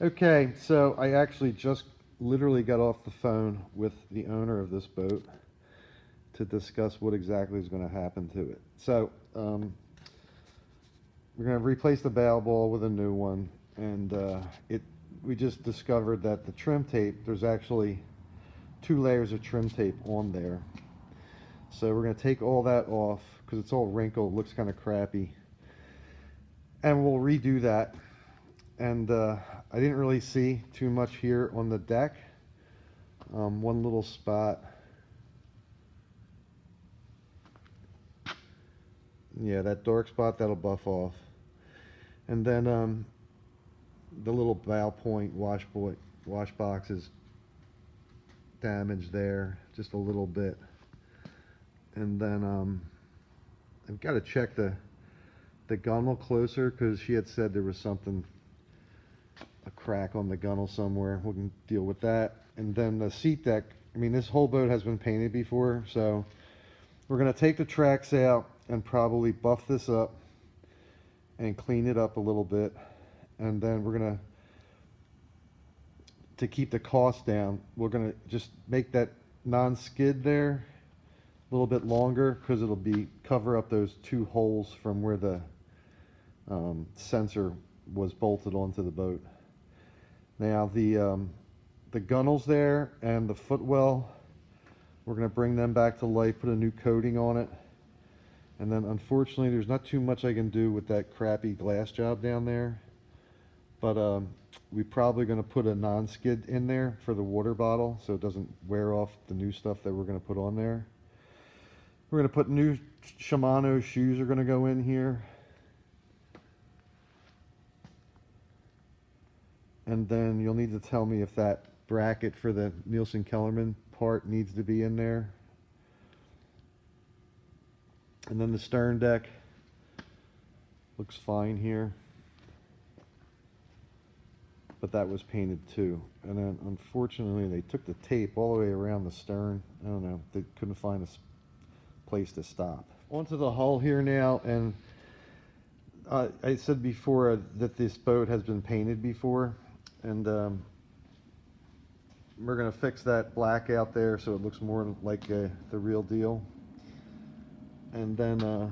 Okay, so I actually just literally got off the phone with the owner of this boat to discuss what exactly is going to happen to it. So, we're going to replace the bow ball with a new one, and we just discovered that the trim tape, there's actually 2 layers of trim tape on there. So we're going to take all that off because it's all wrinkled, looks kind of crappy, and we'll redo that. And I didn't really see too much here on the deck. One little spot. Yeah, that dark spot, that'll buff off. And then the little bow point wash box is damaged there, just a little bit. And then I've got to check the gunnel closer because she had said there was something, a crack on the gunnel somewhere. We can deal with that. And then the seat deck, I mean, this whole boat has been painted before, so we're going to take the tracks out and probably buff this up and clean it up a little bit. And then we're going to keep the cost down, we're going to just make that non-skid there a little bit longer because it'll be cover up those 2 holes from where the sensor was bolted onto the boat. Now the gunnels there and the footwell, we're going to bring them back to life, put a new coating on it. And then unfortunately there's not too much I can do with that crappy glass job down there. But we're probably going to put a non-skid in there for the water bottle so it doesn't wear off the new stuff that we're going to put on there. We're going to put new Shimano shoes are going to go in here. And then you'll need to tell me if that bracket for the Nielsen Kellerman part needs to be in there. And then the stern deck looks fine here, but that was painted too. And then unfortunately they took the tape all the way around the stern. I don't know, they couldn't find a place to stop. Onto the hull here now, and I said before that this boat has been painted before, and we're going to fix that black out there so it looks more like the real deal. And then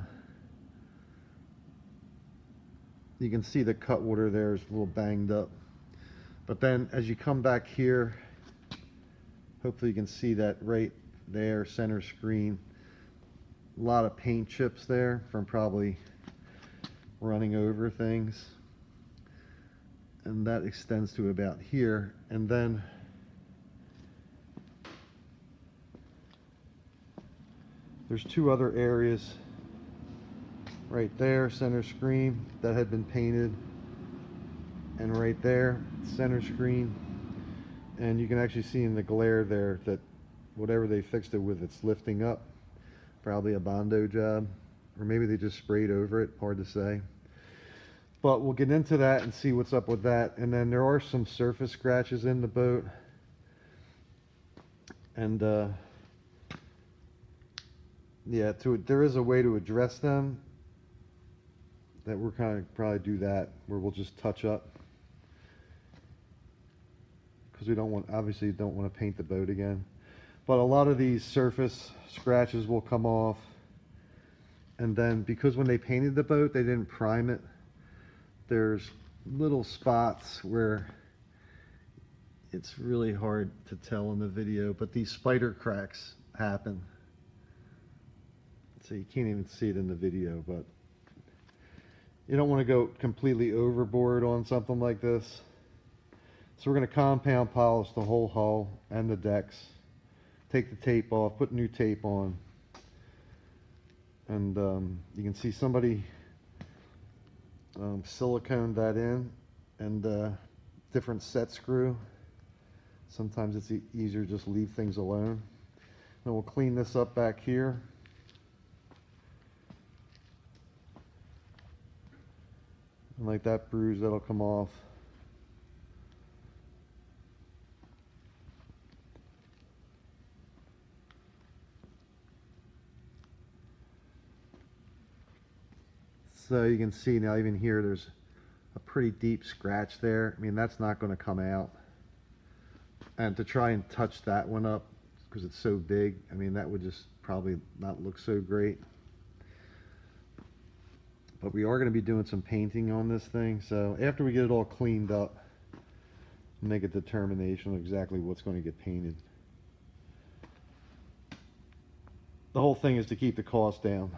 you can see the cutwater there is a little banged up. But then as you come back here, hopefully you can see that right there, center screen. A lot of paint chips there from probably running over things. And that extends to about here. And then there's 2 other areas right there, center screen, that had been painted, and right there, center screen. And you can actually see in the glare there that whatever they fixed it with, it's lifting up. Probably a Bondo job, or maybe they just sprayed over it, hard to say. But we'll get into that and see what's up with that. And then there are some surface scratches in the boat, and yeah, there is a way to address them that we're kind of probably do that, where we'll just touch up, because we don't want, obviously don't want to paint the boat again. But a lot of these surface scratches will come off. And then because when they painted the boat, they didn't prime it, there's little spots where it's really hard to tell in the video, but these spider cracks happen. So you can't even see it in the video, but you don't want to go completely overboard on something like this. So we're going to compound polish the whole hull and the decks. Take the tape off, put new tape on. And you can see somebody siliconed that in, and different set screw. Sometimes it's easier to just leave things alone. Then we'll clean this up back here. And like that bruise, that'll come off. So you can see now, even here, there's a pretty deep scratch there. I mean, that's not going to come out. And to try and touch that one up, because it's so big, I mean, that would just probably not look so great. But we are going to be doing some painting on this thing, so after we get it all cleaned up, make a determination of exactly what's going to get painted. The whole thing is to keep the cost down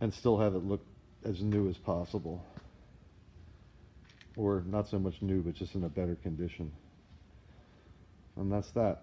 and still have it look as new as possible. Or not so much new, but just in a better condition. And that's that.